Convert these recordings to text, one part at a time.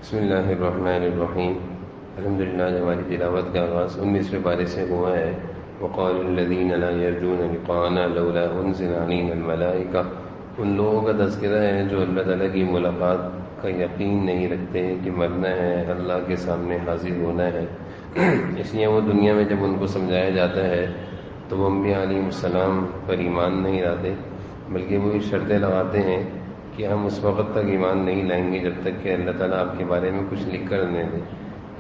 بسم اللہ الرحمن الرحیم۔ الحمدللہ، ہماری تلاوت کا آغاز 19ویں پارے سے ہوا ہے۔ وقال الذین لا یرجون لقاءنا لولا انزل علینا الملائکہ۔ ان لوگوں کا تذکرہ ہے جو اللہ تعالیٰ کی ملاقات کا یقین نہیں رکھتے کہ مرنا ہے، اللہ کے سامنے حاضر ہونا ہے۔ اس لیے وہ دنیا میں جب ان کو سمجھایا جاتا ہے تو وہ انبیاء علیہ السلام پر ایمان نہیں لاتے، بلکہ وہ شرطیں لگاتے ہیں کہ ہم اس وقت تک ایمان نہیں لائیں گے جب تک کہ اللہ تعالیٰ آپ کے بارے میں کچھ لکھ کر نہیں دے،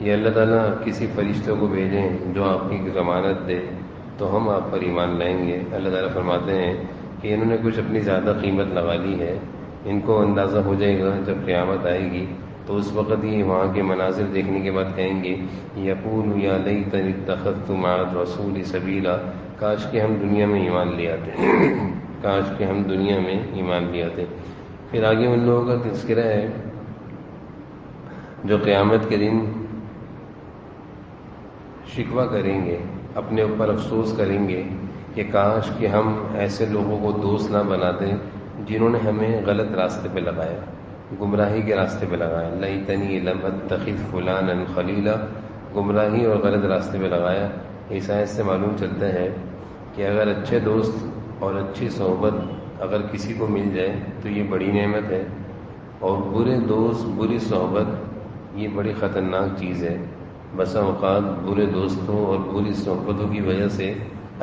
یا اللہ تعالیٰ کسی فرشتوں کو بھیجیں جو آپ کی ضمانت دے تو ہم آپ پر ایمان لائیں گے۔ اللہ تعالیٰ فرماتے ہیں کہ انہوں نے کچھ اپنی زیادہ قیمت لگا لی ہے، ان کو اندازہ ہو جائے گا جب قیامت آئے گی تو اس وقت ہی وہاں کے مناظر دیکھنے کے بعد کہیں گے یقول یا لیتنی اتخذت مع الرسول سبیلا، کاش کہ ہم دنیا میں ایمان لے آتے کاش کہ ہم دنیا میں ایمان لے آتے۔ پھر آگے ان لوگوں کا تذکرہ ہے جو قیامت کے دن شکوہ کریں گے، اپنے اوپر افسوس کریں گے کہ کاش کہ ہم ایسے لوگوں کو دوست نہ بناتے جنہوں نے ہمیں غلط راستے پہ لگایا، گمراہی کے راستے پہ لگایا۔ لیتنی لم اتخذ فلانا خلیلا، گمراہی اور غلط راستے پہ لگایا۔ اس آیت سے معلوم چلتا ہے کہ اگر اچھے دوست اور اچھی صحبت اگر کسی کو مل جائے تو یہ بڑی نعمت ہے، اور برے دوست بری صحبت یہ بڑی خطرناک چیز ہے۔ بسا اوقات برے دوستوں اور بری صحبتوں کی وجہ سے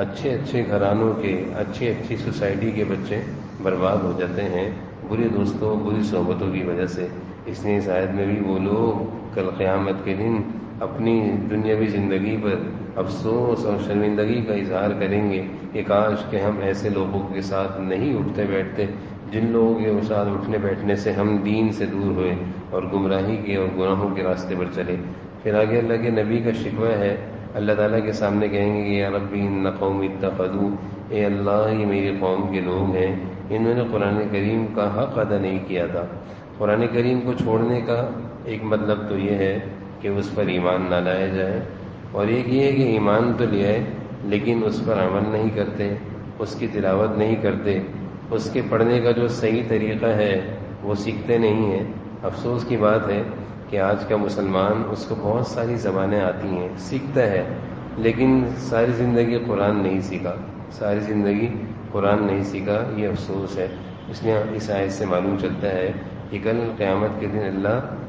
اچھے گھرانوں کے اچھی سوسائٹی کے بچے برباد ہو جاتے ہیں، برے دوستوں بری صحبتوں کی وجہ سے۔ اس نے اس آیت میں بھی وہ لوگ کل قیامت کے دن اپنی دنیاوی زندگی پر افسوس اور شرمندگی کا اظہار کریں گے کہ کاش کہ ہم ایسے لوگوں کے ساتھ نہیں اٹھتے بیٹھتے جن لوگوں کے ساتھ اٹھنے بیٹھنے سے ہم دین سے دور ہوئے اور گمراہی کے اور گناہوں کے راستے پر چلے۔ پھر آگے اللہ کے نبی کا شکوہ ہے، اللہ تعالیٰ کے سامنے کہیں گے کہ یا ربی ان قوم اتخذوا، اے اللہ یہ میری قوم کے لوگ ہیں، انہوں نے قرآن کریم کا حق ادا نہیں کیا تھا۔ قرآن کریم کو چھوڑنے کا ایک مطلب تو یہ ہے کہ اس پر ایمان نہ لایا جائے، اور ایک یہ ہے کہ ایمان تو لے آئے لیکن اس پر عمل نہیں کرتے، اس کی تلاوت نہیں کرتے، اس کے پڑھنے کا جو صحیح طریقہ ہے وہ سیکھتے نہیں ہیں۔ افسوس کی بات ہے کہ آج کا مسلمان اس کو بہت ساری زبانیں آتی ہیں، سیکھتا ہے، لیکن ساری زندگی قرآن نہیں سیکھا، ساری زندگی قرآن نہیں سیکھا، یہ افسوس ہے۔ اس لیے اس آیت سے معلوم چلتا ہے کہ کل قیامت کے دن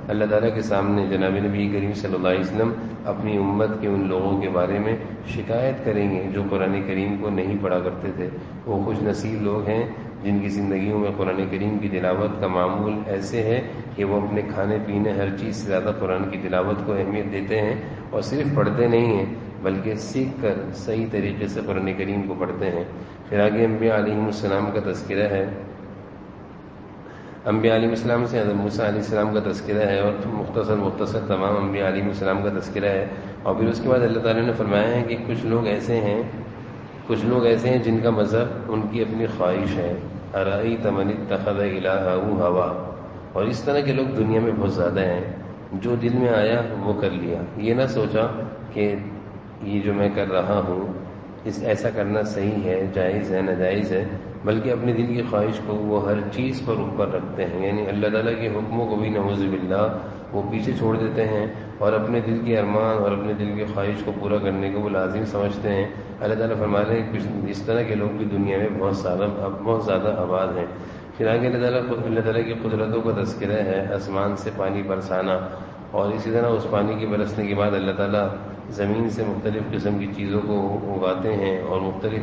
اللہ تعالیٰ کے سامنے جناب نبی کریم صلی اللہ علیہ وسلم اپنی امت کے ان لوگوں کے بارے میں شکایت کریں گے جو قرآن کریم کو نہیں پڑھا کرتے تھے۔ وہ خوش نصیب لوگ ہیں جن کی زندگیوں میں قرآن کریم کی تلاوت کا معمول ایسے ہے کہ وہ اپنے کھانے پینے ہر چیز سے زیادہ قرآن کی تلاوت کو اہمیت دیتے ہیں، اور صرف پڑھتے نہیں ہیں بلکہ سیکھ کر صحیح طریقے سے قرآن کریم کو پڑھتے ہیں۔ پھر آگے انبیاء علیہ السلام کا تذکرہ ہے، انبیاء علیہ السلام سے حضرت موسیٰ علیہ السلام کا تذکرہ ہے، اور مختصر تمام انبیاء علیہ السلام کا تذکرہ ہے۔ اور پھر اس کے بعد اللہ تعالیٰ نے فرمایا ہے کہ کچھ لوگ ایسے ہیں جن کا مذہب ان کی اپنی خواہش ہے، ارأیت من اتخذ الہہ ہوا، اور اس طرح کے لوگ دنیا میں بہت زیادہ ہیں، جو دل میں آیا وہ کر لیا، یہ نہ سوچا کہ یہ جو میں کر رہا ہوں ایسا کرنا صحیح ہے، جائز ہے، ناجائز ہے، بلکہ اپنے دل کی خواہش کو وہ ہر چیز پر اوپر رکھتے ہیں، یعنی اللہ تعالیٰ کے حکموں کو بھی نعوذ باللہ وہ پیچھے چھوڑ دیتے ہیں، اور اپنے دل کے ارمان اور اپنے دل کی خواہش کو پورا کرنے کو وہ لازم سمجھتے ہیں۔ اللہ تعالیٰ فرما رہے ہیں کچھ اس طرح کے لوگ بھی دنیا میں بہت زیادہ آباد ہیں۔ پھر آگے اللہ تعالیٰ کی قدرتوں کا تذکرہ ہے، آسمان سے پانی برسانا، اور اسی طرح اس پانی کے برسنے کے بعد اللہ تعالیٰ زمین سے مختلف قسم کی چیزوں کو اگاتے ہیں، اور مختلف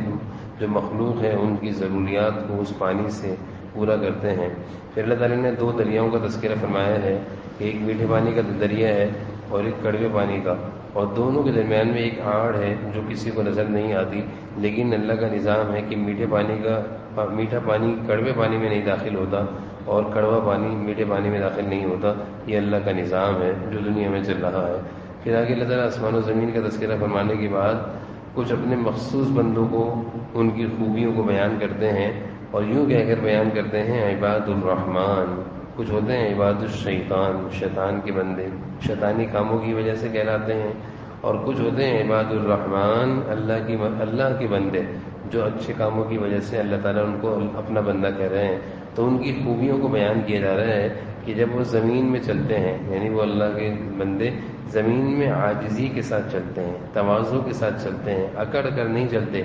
جو مخلوق ہے ان کی ضروریات کو اس پانی سے پورا کرتے ہیں۔ پھر اللہ تعالیٰ نے دو دریاؤں کا تذکرہ فرمایا ہے، ایک میٹھے پانی کا دریا ہے اور ایک کڑوے پانی کا، اور دونوں کے درمیان میں ایک آڑ ہے جو کسی کو نظر نہیں آتی، لیکن اللہ کا نظام ہے کہ میٹھا پانی کڑوے پانی میں نہیں داخل ہوتا اور کڑوا پانی میٹھے پانی میں داخل نہیں ہوتا، یہ اللہ کا نظام ہے جو دنیا میں چل رہا ہے۔ پھر آگے اللہ تعالیٰ آسمان و زمین کا تذکرہ فرمانے کے بعد کچھ اپنے مخصوص بندوں کو ان کی خوبیوں کو بیان کرتے ہیں، اور یوں کہہ کر بیان کرتے ہیں عباد الرحمن، کچھ ہوتے ہیں عباد الشیطان، شیطان کے بندے، شیطانی کاموں کی وجہ سے کہلاتے ہیں، اور کچھ ہوتے ہیں عباد الرحمن، اللہ کے بندے جو اچھے کاموں کی وجہ سے اللہ تعالیٰ ان کو اپنا بندہ کہہ رہے ہیں۔ تو ان کی خوبیوں کو بیان کیا جا رہا ہے کہ جب وہ زمین میں چلتے ہیں، یعنی وہ اللہ کے بندے زمین میں عاجزی کے ساتھ چلتے ہیں، تواضع کے ساتھ چلتے ہیں، اکڑ کر نہیں چلتے،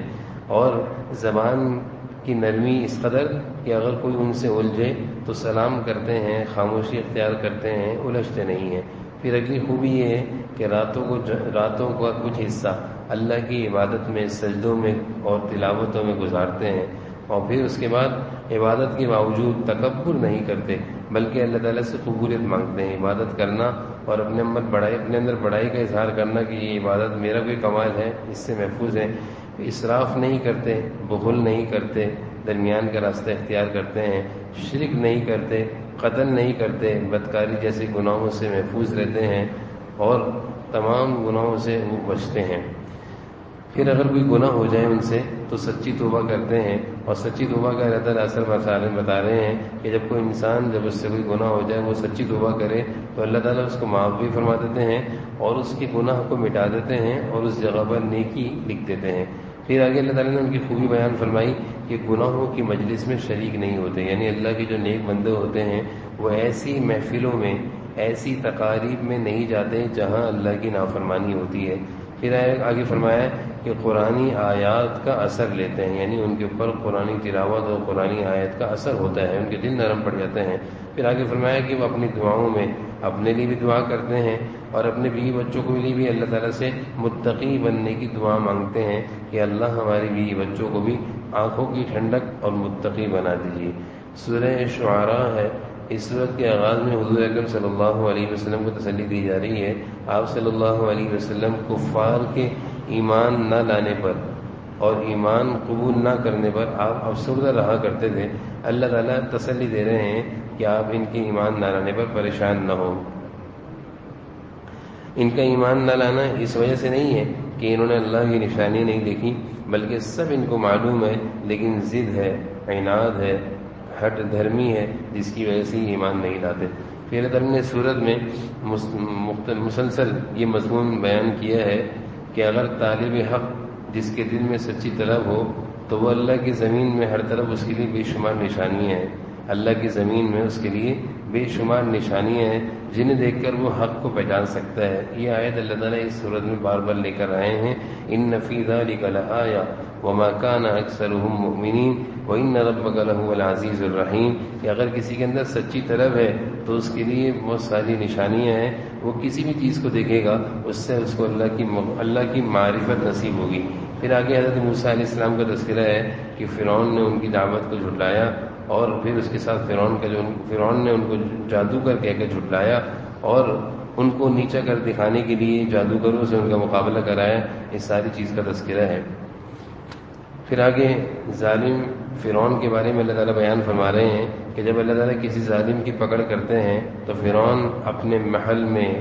اور زبان کی نرمی اس قدر کہ اگر کوئی ان سے الجھے تو سلام کرتے ہیں، خاموشی اختیار کرتے ہیں، الجھتے نہیں ہیں۔ پھر اگلی خوبی یہ ہے کہ راتوں کا کچھ حصہ اللہ کی عبادت میں، سجدوں میں اور تلاوتوں میں گزارتے ہیں، اور پھر اس کے بعد عبادت کے باوجود تکبر نہیں کرتے بلکہ اللہ تعالیٰ سے قبولیت مانگتے ہیں۔ عبادت کرنا اور اپنے اندر بڑائی کا اظہار کرنا کہ یہ عبادت میرا کوئی کمال ہے، اس سے محفوظ ہے۔ اسراف نہیں کرتے، بخل نہیں کرتے، درمیان کا راستہ اختیار کرتے ہیں، شرک نہیں کرتے، قتل نہیں کرتے، بدکاری جیسے گناہوں سے محفوظ رہتے ہیں اور تمام گناہوں سے وہ بچتے ہیں۔ پھر اگر کوئی گناہ ہو جائے ان سے تو سچی توبہ کرتے ہیں، اور سچی توبہ کا اللہ تعالیٰ اثر بتا رہے ہیں کہ جب کوئی انسان جب اس سے کوئی گناہ ہو جائے وہ سچی توبہ کرے تو اللہ تعالیٰ اس کو معاف بھی فرما دیتے ہیں اور اس کے گناہ کو مٹا دیتے ہیں اور اس جگہ پر نیکی لکھ دیتے ہیں۔ پھر آگے اللہ تعالیٰ نے ان کی خوبی بیان فرمائی کہ گناہوں کی مجلس میں شریک نہیں ہوتے، یعنی اللہ کے جو نیک بندے ہوتے ہیں وہ ایسی محفلوں میں، ایسی تقاریب میں نہیں جاتے جہاں اللہ کی نافرمانی ہوتی ہے۔ پھر آگے فرمایا کہ قرآنی آیات کا اثر لیتے ہیں، یعنی ان کے اوپر قرآنی تلاوت اور قرآنی آیت کا اثر ہوتا ہے، ان کے دل نرم پڑ جاتے ہیں۔ پھر آگے فرمایا کہ وہ اپنی دعاؤں میں اپنے لیے بھی دعا کرتے ہیں اور اپنے بیوی بچوں کے لیے بھی اللہ تعالیٰ سے متقی بننے کی دعا مانگتے ہیں کہ اللہ ہماری بیوی بچوں کو بھی آنکھوں کی ٹھنڈک اور متقی بنا دیجیے۔ سورہ شعراء ہے، اس صورت کے آغاز میں حضور اکرم صلی اللہ علیہ وسلم کو تسلی دی جا رہی ہے۔ آپ صلی اللہ علیہ وسلم کفار کے ایمان نہ لانے پر اور ایمان قبول نہ کرنے پر آپ افسردہ رہا کرتے تھے۔ اللہ تعالیٰ تسلی دے رہے ہیں کہ آپ ان کے ایمان نہ لانے پر پریشان نہ ہو۔ ان کا ایمان نہ لانا اس وجہ سے نہیں ہے کہ انہوں نے اللہ کی نشانی نہیں دیکھی، بلکہ سب ان کو معلوم ہے، لیکن ضد ہے، عناد ہے، ہٹ دھرمی ہے، جس کی وجہ سے ایمان نہیں لاتے۔ پھر اللہ تعالیٰ نے سورت میں مسلسل یہ مضمون بیان کیا ہے کہ اگر طالب حق جس کے دل میں سچی طلب ہو تو وہ اللہ کی زمین میں ہر طرف اس کے لیے بے شمار نشانیاں ہیں، اللہ کی زمین میں اس کے لیے بے شمار نشانیاں ہیں جنہیں دیکھ کر وہ حق کو پہچان سکتا ہے۔ یہ آیت اللہ تعالیٰ اس صورت میں بار بار لے کر آئے ہیں، ان فی ذلک لآیہ وما کان اکثرهم مؤمنین وان ربک لہو العزیز الرحیم، کہ اگر کسی کے اندر سچی طلب ہے تو اس کے لیے بہت ساری نشانیاں ہیں، وہ کسی بھی چیز کو دیکھے گا اس سے اس کو اللہ کی معرفت نصیب ہوگی۔ پھر آگے حضرت موسیٰ علیہ السلام کا تذکرہ ہے کہ فرعون نے ان کی دعوت کو جھٹلایا، اور پھر اس کے ساتھ فرعون نے ان کو جادوگر کہہ کے جھٹلایا اور ان کو نیچا کر دکھانے کے لیے جادوگروں سے ان کا مقابلہ کرایا۔ اس ساری چیز کا تذکرہ ہے۔ پھر آگے ظالم فرعون کے بارے میں اللہ تعالیٰ بیان فرما رہے ہیں کہ جب اللہ تعالیٰ کسی ظالم کی پکڑ کرتے ہیں تو فرعون اپنے محل میں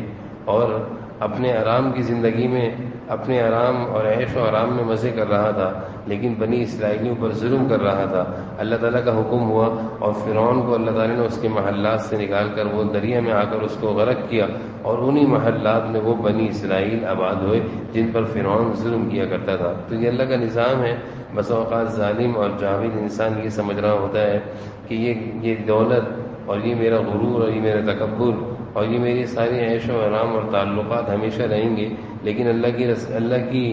اور اپنے آرام کی زندگی میں، اپنے آرام اور عیش و آرام میں مزے کر رہا تھا، لیکن بنی اسرائیلیوں پر ظلم کر رہا تھا۔ اللہ تعالیٰ کا حکم ہوا اور فرعون کو اللہ تعالیٰ نے اس کے محلات سے نکال کر وہ دریا میں آ کر اس کو غرق کیا، اور انہی محلات میں وہ بنی اسرائیل آباد ہوئے جن پر فرعون ظلم کیا کرتا تھا۔ تو یہ اللہ کا نظام ہے۔ بس اوقات ظالم اور جاہل انسان یہ سمجھ رہا ہوتا ہے کہ یہ دولت اور یہ میرا غرور اور یہ میرا تکبر اور یہ میری ساری عیش و آرام اور تعلقات ہمیشہ رہیں گے، لیکن اللہ کی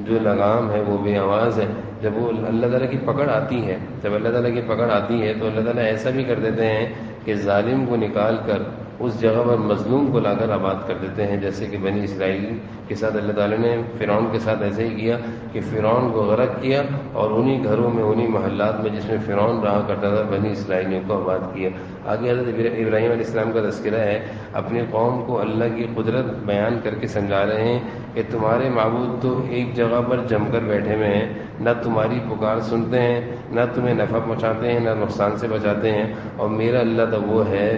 جو لگام ہے وہ بے آواز ہے۔ جب وہ اللہ تعالیٰ کی پکڑ آتی ہے، جب اللہ تعالیٰ کی پکڑ آتی ہے تو اللہ تعالیٰ ایسا بھی کر دیتے ہیں کہ ظالم کو نکال کر اس جگہ پر مظلوم کو لا کر آباد کر دیتے ہیں، جیسے کہ بنی اسرائیل کے ساتھ اللہ تعالیٰ نے فرعون کے ساتھ ایسے ہی کیا کہ فرعون کو غرق کیا اور انہی گھروں میں، انہی محلات میں جس میں فرعون رہا کرتا تھا، بنی اسرائیلیوں کو آباد کیا۔ آگے حضرت ابراہیم علیہ السلام کا تذکرہ ہے، اپنی قوم کو اللہ کی قدرت بیان کر کے سمجھا رہے ہیں کہ تمہارے معبود تو ایک جگہ پر جم کر بیٹھے ہوئے ہیں، نہ تمہاری پکار سنتے ہیں، نہ تمہیں نفع پہنچاتے ہیں، نہ نقصان سے بچاتے ہیں، اور میرا اللہ تو وہ ہے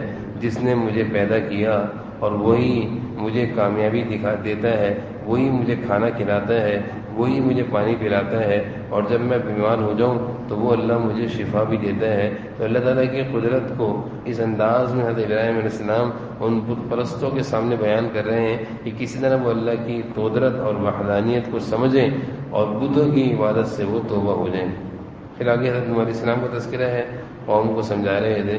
جس نے مجھے پیدا کیا اور وہی مجھے کامیابی دکھا دیتا ہے، وہی مجھے کھانا کھلاتا ہے، وہی مجھے پانی پلاتا ہے، اور جب میں بیمار ہو جاؤں تو وہ اللہ مجھے شفا بھی دیتا ہے۔ تو اللہ تعالیٰ کی قدرت کو اس انداز میں حضرت ابراہیم علیہ السلام ان بت پرستوں کے سامنے بیان کر رہے ہیں کہ کسی طرح وہ اللہ کی قدرت اور وحدانیت کو سمجھیں اور بتوں کی عبادت سے وہ توبہ ہو جائیں۔ پھر آگے حضرت نوح علیہ السلام کا تذکرہ ہے، قوم کو سمجھا رہے تھے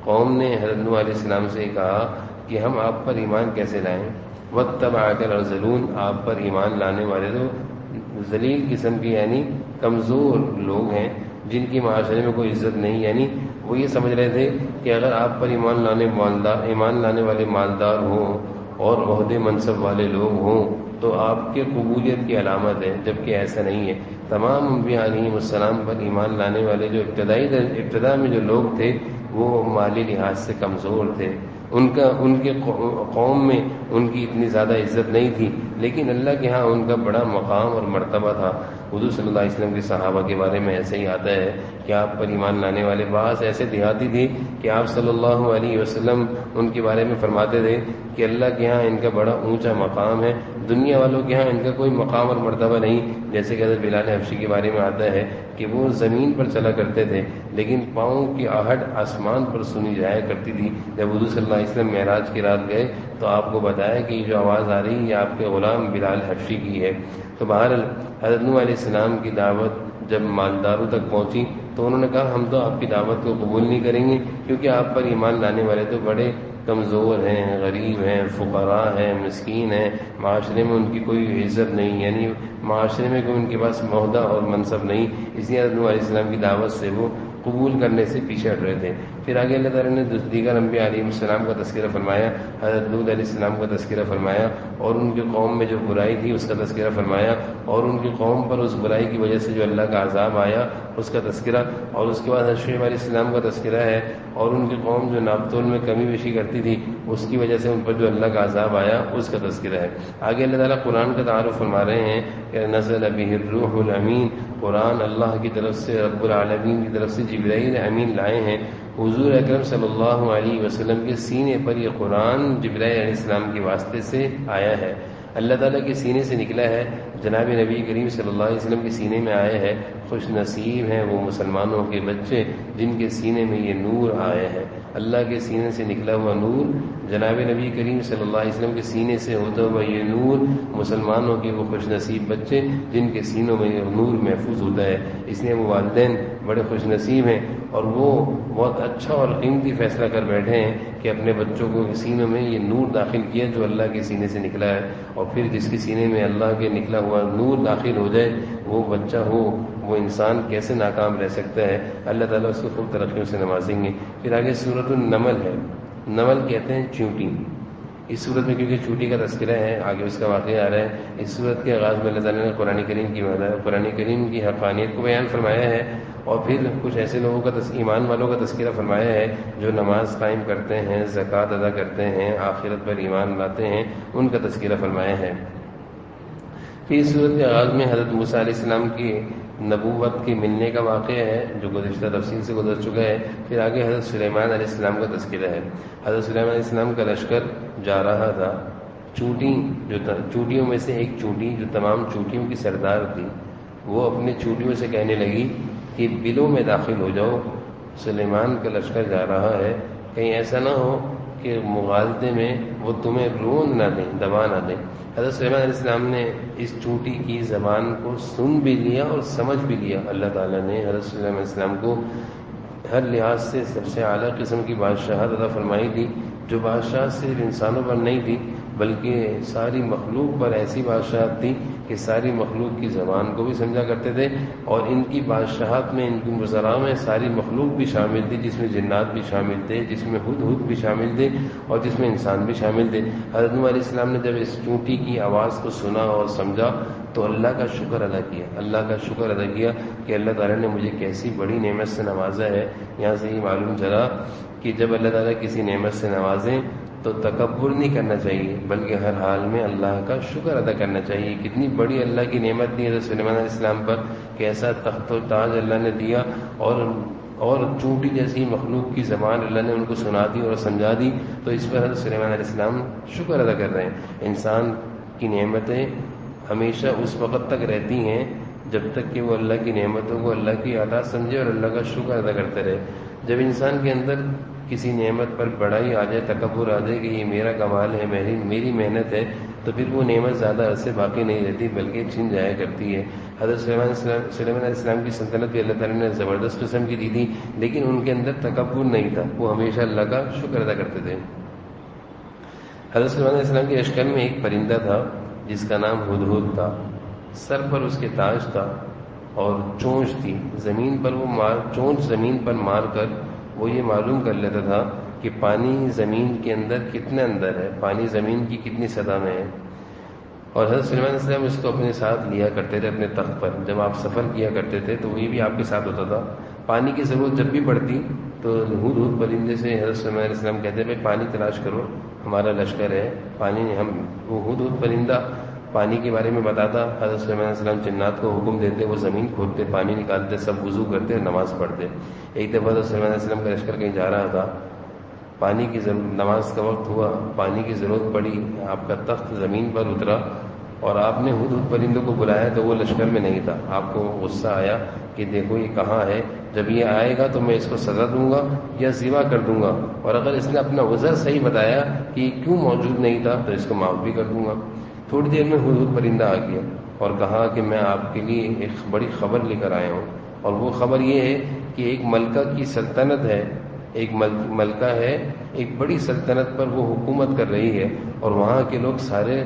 قوم نے حضرت نوح علیہ السلام سے کہا کہ ہم آپ پر ایمان کیسے لائیں؟ واتبعک الارذلون، آپ پر ایمان لانے والے تو ذلیل قسم کے یعنی کمزور لوگ ہیں جن کی معاشرے میں کوئی عزت نہیں. یعنی وہ یہ سمجھ رہے تھے کہ اگر آپ پر ایمان لانے والے مالدار ہوں اور عہدے منصب والے لوگ ہوں تو آپ کے قبولیت کی علامت ہے، جبکہ ایسا نہیں ہے. تمام انبیاء علیہ السلام پر ایمان لانے والے جو ابتدا میں جو لوگ تھے وہ مالی لحاظ سے کمزور تھے. ان کے قوم میں ان کی اتنی زیادہ عزت نہیں تھی، لیکن اللہ کے ہاں ان کا بڑا مقام اور مرتبہ تھا. حضور صلی اللہ علیہ وسلم کے صحابہ کے بارے میں ایسے ہی آتا ہے کہ آپ پر ایمان لانے والے بعض ایسے دیہاتی تھے کہ آپ صلی اللہ علیہ وسلم ان کے بارے میں فرماتے تھے کہ اللہ کے ہاں ان کا بڑا اونچا مقام ہے، دنیا والوں کے ہاں ان کا کوئی مقام اور مرتبہ نہیں. جیسے کہ حضرت بلال حبشی کے بارے میں آتا ہے کہ وہ زمین پر چلا کرتے تھے لیکن پاؤں کی آہٹ آسمان پر سنی جایا کرتی تھی. جب حضور صلی اللہ علیہ وسلم معراج کی رات گئے تو آپ کو بتایا کہ یہ جو آواز آ رہی ہے یہ آپ کے غلام بلال حبشی کی ہے. تو بہرحال حضرت نوح علیہ السلام کی دعوت جب مالداروں تک پہنچی تو انہوں نے کہا ہم تو آپ کی دعوت کو قبول نہیں کریں گے، کیونکہ آپ پر ایمان لانے والے تو بڑے کمزور ہیں، غریب ہیں، فقراء ہیں، مسکین ہیں، معاشرے میں ان کی کوئی عزت نہیں، یعنی معاشرے میں کوئی ان کے پاس عہدہ اور منصب نہیں. اس لیے حضرت نوح علیہ السلام کی دعوت سے وہ قبول کرنے سے پیچھے ہٹ رہے تھے. پھر آگے اللہ تعالیٰ نے دیگر انبیاء علیہ السلام کا تذکرہ فرمایا، حضرت لوط علیہ السلام کا تذکرہ فرمایا اور ان کی قوم میں جو برائی تھی اس کا تذکرہ فرمایا اور ان کی قوم پر اس برائی کی وجہ سے جو اللہ کا عذاب آیا اس کا تذکرہ، اور اس کے بعد حضرت شعیب علیہ السلام کا تذکرہ ہے اور ان کی قوم جو ناپتول میں کمی بیشی کرتی تھی اس کی وجہ سے ان پر جو اللہ کا عذاب آیا اس کا تذکرہ ہے. آگے اللہ تعالیٰ قرآن کا تعارف فرما رہے ہیں کہ نزل بہ الروح الامین، قرآن اللہ کی طرف سے رب العالمین کی طرف سے جبرائیل امین لائے ہیں. حضور اکرم صلی اللہ علیہ وسلم کے سینے پر یہ قرآن جبرائیل علیہ السلام کے واسطے سے آیا ہے، اللہ تعالیٰ کے سینے سے نکلا ہے، جناب نبی کریم صلی اللہ علیہ وسلم کے سینے میں آیا ہے. خوش نصیب ہیں وہ مسلمانوں کے بچے جن کے سینے میں یہ نور آیا ہے. اللہ کے سینے سے نکلا ہوا نور، جناب نبی کریم صلی اللہ علیہ وسلم کے سینے سے ہوتا ہوا یہ نور، مسلمانوں کے وہ خوش نصیب بچے جن کے سینوں میں یہ نور محفوظ ہوتا ہے. اس لیے وہ والدین بڑے خوش نصیب ہیں اور وہ بہت اچھا اور قیمتی فیصلہ کر بیٹھے ہیں کہ اپنے بچوں کو سینوں میں یہ نور داخل کیا جو اللہ کے سینے سے نکلا ہے. اور پھر جس کے سینے میں اللہ کے نکلا ہوا نور داخل ہو جائے وہ بچہ ہو، وہ انسان کیسے ناکام رہ سکتا ہے؟ اللہ تعالیٰ اس کو خوب ترقیوں سے نوازیں گے. پھر آگے سورۃ النمل ہے. نمل کہتے ہیں چونٹی. اس صورت میں کیونکہ چونٹی کا تذکرہ ہے آگے اس کا واقعہ آ رہا ہے. اس صورت کے آغاز میں اللہ تعالیٰ نے قرآن کریم کی حقانیت کو بیان فرمایا ہے اور پھر کچھ ایسے لوگوں کا ایمان والوں کا تذکرہ فرمایا ہے جو نماز قائم کرتے ہیں، زکوٰۃ ادا کرتے ہیں، آخرت پر ایمان لاتے ہیں، ان کا تذکرہ فرمایا ہے. پھر اس صورت کے آغاز میں حضرت موسیٰ علیہ السلام کی نبوت کے ملنے کا واقعہ ہے جو گزشتہ تفصیل سے گزر چکا ہے. پھر آگے حضرت سلیمان علیہ السلام کا تذکرہ ہے. حضرت سلیمان علیہ السلام کا لشکر جا رہا تھا. چونٹیوں میں سے ایک چونٹی جو تمام چونٹیوں کی سردار تھی وہ اپنے چونٹیوں سے کہنے لگی کہ بلوں میں داخل ہو جاؤ، سلیمان کا لشکر جا رہا ہے، کہیں ایسا نہ ہو کہ مغالطے میں وہ تمہیں رون نہ دیں، دبا نہ دیں. حضرت سلیمان علیہ السلام نے اس چونٹی کی زبان کو سن بھی لیا اور سمجھ بھی لیا. اللہ تعالیٰ نے حضرت سلیمان علیہ السلام کو ہر لحاظ سے سب سے اعلیٰ قسم کی بادشاہت عطا فرمائی تھی، جو بادشاہ صرف انسانوں پر نہیں تھی بلکہ ساری مخلوق پر ایسی بادشاہت تھی کہ ساری مخلوق کی زبان کو بھی سمجھا کرتے تھے. اور ان کی بادشاہت میں، ان کی وزراء میں ساری مخلوق بھی شامل تھی، جس میں جنات بھی شامل تھے، جس میں ہدہد بھی شامل تھے اور جس میں انسان بھی شامل تھے. حضرت نوح علیہ السلام نے جب اس چونٹی کی آواز کو سنا اور سمجھا تو اللہ کا شکر ادا کیا، اللہ کا شکر ادا کیا کہ اللہ تعالیٰ نے مجھے کیسی بڑی نعمت سے نوازا ہے. یہاں سے یہ معلوم چلا کہ جب اللہ تعالیٰ کسی نعمت سے نوازیں تو تکبر نہیں کرنا چاہیے بلکہ ہر حال میں اللہ کا شکر ادا کرنا چاہیے. کتنی بڑی اللہ کی نعمت دی حضرت سلیمان علیہ السلام پر کہ ایسا تخت و تاج اللہ نے دیا اور چونٹی جیسی مخلوق کی زبان اللہ نے ان کو سنا دی اور سمجھا دی. تو اس پر حضرت سلیمان علیہ السلام شکر ادا کر رہے ہیں. انسان کی نعمتیں ہمیشہ اس وقت تک رہتی ہیں جب تک کہ وہ اللہ کی نعمتوں کو اللہ کی عطا سمجھے اور اللہ کا شکر ادا کرتے رہے. جب انسان کے اندر کسی نعمت پر بڑائی آ جائے، تکبر آ جائے کہ یہ میرا کمال ہے، میری محنت ہے، تو پھر وہ نعمت زیادہ عرصے باقی نہیں رہتی بلکہ چھن جایا کرتی ہے۔ حضرت سلیمان علیہ السلام کی سلطنت بھی اللہ تعالیٰ نے زبردست قسم کی دی تھی، لیکن ان کے اندر تکبر نہیں تھا، وہ ہمیشہ اللہ کا شکر ادا کرتے تھے۔ حضرت سلیمان علیہ السلام کے لشکر میں ایک پرندہ تھا جس کا نام ہدہد تھا، سر پر اس کے تاج تھا اور چونچ تھی، چونچ زمین پر مار کر وہ یہ معلوم کر لیتا تھا کہ پانی زمین کے اندر کتنے اندر ہے، پانی زمین کی کتنی سطح میں ہے۔ اور حضرت سلیمان علیہ السلام اس کو اپنے ساتھ لیا کرتے تھے، اپنے تخت پر جب آپ سفر کیا کرتے تھے تو یہ بھی آپ کے ساتھ ہوتا تھا۔ پانی کی ضرورت جب بھی پڑتی تو ہدہد پرندے سے حضرت سلیمان علیہ السلام کہتے بھائی پانی تلاش کرو، ہمارا لشکر ہے، پانی وہ ہدہد پرندہ پانی کے بارے میں بتاتا، حضرت سلیمان علیہ السلام جنات کو حکم دیتے، وہ زمین کھودتے، پانی نکالتے، سب وضو کرتے، نماز پڑھتے۔ ایک دفعہ حضرت سلیمان علیہ السلام کا لشکر کہیں جا رہا تھا، پانی کی نماز کا وقت ہوا، پانی کی ضرورت پڑی، آپ کا تخت زمین پر اترا اور آپ نے ہدہد پرندوں کو بلایا تو وہ لشکر میں نہیں تھا۔ آپ کو غصہ آیا کہ دیکھو یہ کہاں ہے، جب یہ آئے گا تو میں اس کو سزا دوں گا یا ذبح کر دوں گا، اور اگر اس نے اپنا عذر صحیح بتایا کہ یہ کیوں موجود نہیں تھا تو اس کو معاف بھی کر دوں گا۔ تھوڑی دیر میں ہدہد پرندہ آ گیا اور کہا کہ میں آپ کے لیے ایک بڑی خبر لے کر آیا ہوں، اور وہ خبر یہ ہے کہ ایک ملکہ کی سلطنت ہے، ایک ملکہ ہے، ایک بڑی سلطنت پر وہ حکومت کر رہی ہے، اور وہاں کے لوگ سارے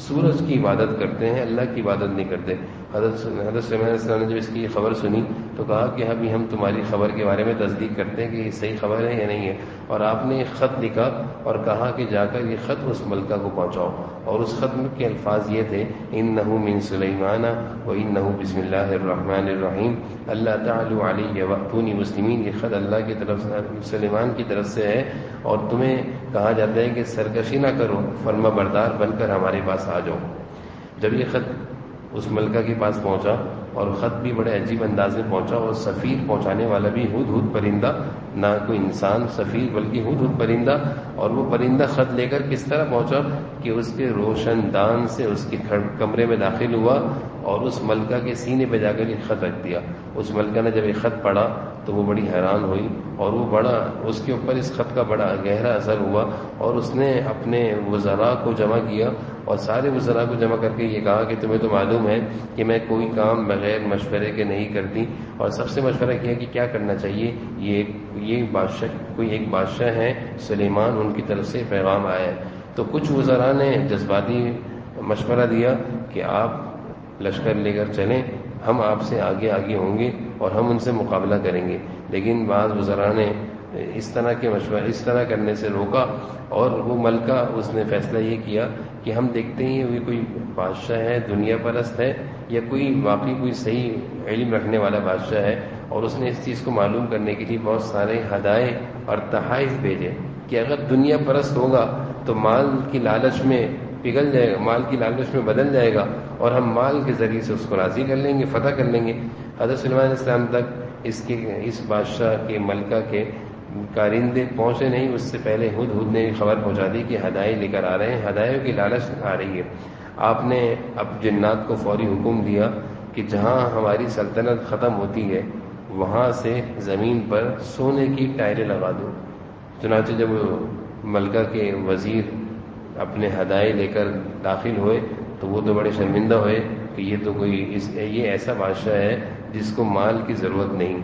سورج کی عبادت کرتے ہیں، اللہ کی عبادت نہیں کرتے۔ حضرت سلیمان علیہ السلام نے جب اس کی یہ خبر سنی تو کہا کہ ابھی ہم تمہاری خبر کے بارے میں تصدیق کرتے ہیں کہ یہ صحیح خبر ہے یا نہیں ہے، اور آپ نے ایک خط لکھا اور کہا کہ جا کر یہ خط اس ملکہ کو پہنچاؤ، اور اس خط کے الفاظ یہ تھے انہ من سلیمان وانہ بسم اللہ الرحمن الرحیم اللہ تعالی علی واتونی مسلمین۔ یہ خط اللہ کی طرف سے، سلیمان کی طرف سے ہے، اور تمہیں کہا جاتا ہے کہ سرکشی نہ کرو، فرما بردار بن کر ہمارے پاس آ جاؤ۔ جب یہ خط اس ملکہ کے پاس پہنچا، اور خط بھی بڑے عجیب انداز میں پہنچا، اور سفیر پہنچانے والا بھی ہدہد پرندہ، نہ کوئی انسان سفیر بلکہ ہدہد پرندہ، اور وہ پرندہ خط لے کر کس طرح پہنچا کہ اس کے روشن دان سے اس کے کمرے میں داخل ہوا اور اس ملکہ کے سینے پہ جا کر یہ خط رکھ دیا۔ اس ملکہ نے جب یہ خط پڑھا تو وہ بڑی حیران ہوئی، اور وہ اس کے اوپر اس خط کا بڑا گہرا اثر ہوا، اور اس نے اپنے وزراء کو جمع کیا اور سارے وزراء کو جمع کر کے یہ کہا کہ تمہیں تو معلوم ہے کہ میں کوئی کام بغیر مشورے کے نہیں کرتی، اور سب سے مشورہ کیا کہ کیا کرنا چاہیے۔ یہ بادشاہ، کوئی ایک بادشاہ ہیں سلیمان، ان کی طرف سے پیغام آیا ہے۔ تو کچھ وزراء نے جذباتی مشورہ دیا کہ آپ لشکر لے کر چلیں، ہم آپ سے آگے ہوں گے اور ہم ان سے مقابلہ کریں گے، لیکن بعض وزراء نے اس طرح کرنے سے روکا، اور وہ ملکہ اس نے فیصلہ یہ کیا کہ ہم دیکھتے ہیں یہ کوئی بادشاہ ہے، دنیا پرست ہے، یا واقعی کوئی صحیح علم رکھنے والا بادشاہ ہے، اور اس نے اس چیز کو معلوم کرنے کے لیے بہت سارے ہدایے اور تحائف بھیجے کہ اگر دنیا پرست ہوگا تو مال کی لالچ میں پگھل جائے گا، مال کی لالچ میں بدل جائے گا، اور ہم مال کے ذریعے سے اس کو راضی کر لیں گے، فتح کر لیں گے۔ حضرت سلیمان علیہ السلام تک اس بادشاہ کے ملکہ کے کارندے پہنچے نہیں، اس سے پہلے ہدہد نے خبر پہنچا دی کہ ہدایے لے کر آ رہے ہیں، ہدایوں کی لالچ آ رہی ہے۔ آپ نے اب جنات کو فوری حکم دیا کہ جہاں ہماری سلطنت ختم ہوتی ہے وہاں سے زمین پر سونے کی ٹائریں لگا دو۔ چنانچہ جب ملکہ کے وزیر اپنے ہدایے لے کر داخل ہوئے تو وہ تو بڑے شرمندہ ہوئے کہ یہ ایسا بادشاہ ہے جس کو مال کی ضرورت نہیں،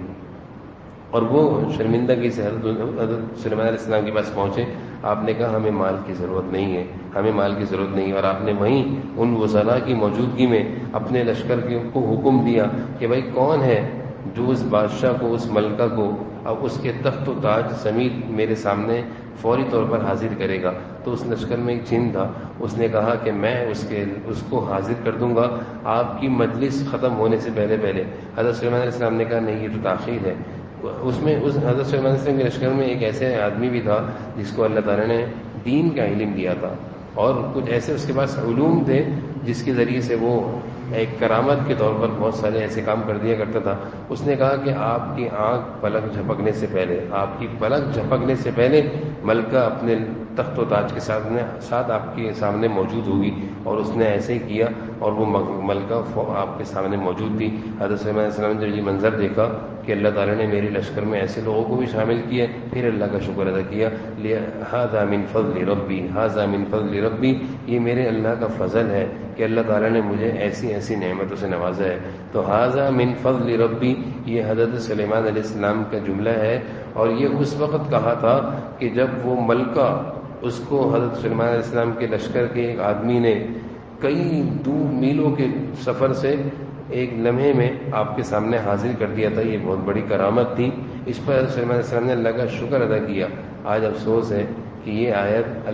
اور وہ شرمندگی سے حضرت سلیمان علیہ السلام کے پاس پہنچے۔ آپ نے کہا ہمیں مال کی ضرورت نہیں ہے، ہمیں مال کی ضرورت نہیں، اور آپ نے وہیں ان وزراء کی موجودگی میں اپنے لشکر کو حکم دیا کہ بھائی کون ہے جو اس بادشاہ کو، اس ملکہ کو، اب اس کے تخت و تاج سمیت میرے سامنے فوری طور پر حاضر کرے گا۔ تو اس لشکر میں ایک جن تھا، اس نے کہا کہ میں اس کو حاضر کر دوں گا آپ کی مجلس ختم ہونے سے پہلے۔ حضرت سلیمان علیہ السلام نے کہا نہیں، یہ تو تاخیر ہے۔ حضرت سلیمان علیہ السلام کے لشکر میں ایک ایسے آدمی بھی تھا جس کو اللہ تعالیٰ نے دین کا علم دیا تھا، اور کچھ ایسے اس کے پاس علوم تھے جس کے ذریعے سے وہ ایک کرامت کے طور پر بہت سارے ایسے کام کر دیا کرتا تھا۔ اس نے کہا کہ آپ کی آنکھ پلک جھپکنے سے پہلے ملکہ اپنے تخت و تاج کے ساتھ آپ کے سامنے موجود ہوگی، اور اس نے ایسے ہی کیا، اور وہ ملکہ آپ کے سامنے موجود تھی۔ حضرت سلیمان علیہ السلام نے جب یہ منظر دیکھا کہ اللہ تعالیٰ نے میرے لشکر میں ایسے لوگوں کو بھی شامل کیا. پھر اللہ کا شکر ادا کیا. ھذا من فضل ربی، ھذا من فضل ربی، یہ میرے اللہ کا فضل ہے کہ اللہ تعالیٰ نے مجھے ایسی ایسی نعمتوں سے نوازا ہے. تو ھذا من فضل ربی یہ حضرت سلیمان علیہ السلام کا جملہ ہے. اور یہ اس وقت کہا تھا کہ جب وہ ملکہ اس کو حضرت سلیمان علیہ السلام کے لشکر کے ایک آدمی نے کئی دور میلوں کے سفر سے ایک لمحے میں آپ کے سامنے حاضر کر دیا تھا. یہ بہت بڑی کرامت تھی. اس پر حضرت سلیمان علیہ السلام نے اللہ کا شکر ادا کیا. آج افسوس ہے کہ یہ آیت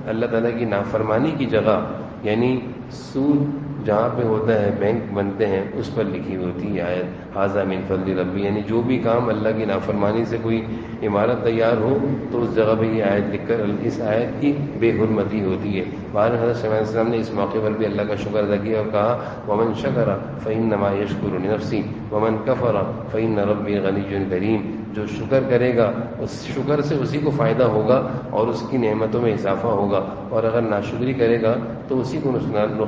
اللہ تعالیٰ کی نافرمانی کی جگہ، یعنی سود جہاں پہ ہوتا ہے، بینک بنتے ہیں، اس پر لکھی ہوتی ہے آیت ھذا من فضل ربی. یعنی جو بھی کام اللہ کی نافرمانی سے کوئی عمارت تیار ہو تو اس جگہ پہ یہ آیت لکھ کر اس آیت کی بے حرمتی ہوتی ہے. بہر حضرت صلی اللہ علیہ وسلم نے اس موقع پر بھی اللہ کا شکر ادا کیا اور کہا ومن شکر فإنما يشکر لنفسہ ومن کفر فإن ربی غنی کریم. جو شکر کرے گا اس شکر سے اسی کو فائدہ ہوگا اور اس کی نعمتوں میں اضافہ ہوگا، اور اگر ناشکری کرے گا تو اسی کو نقصان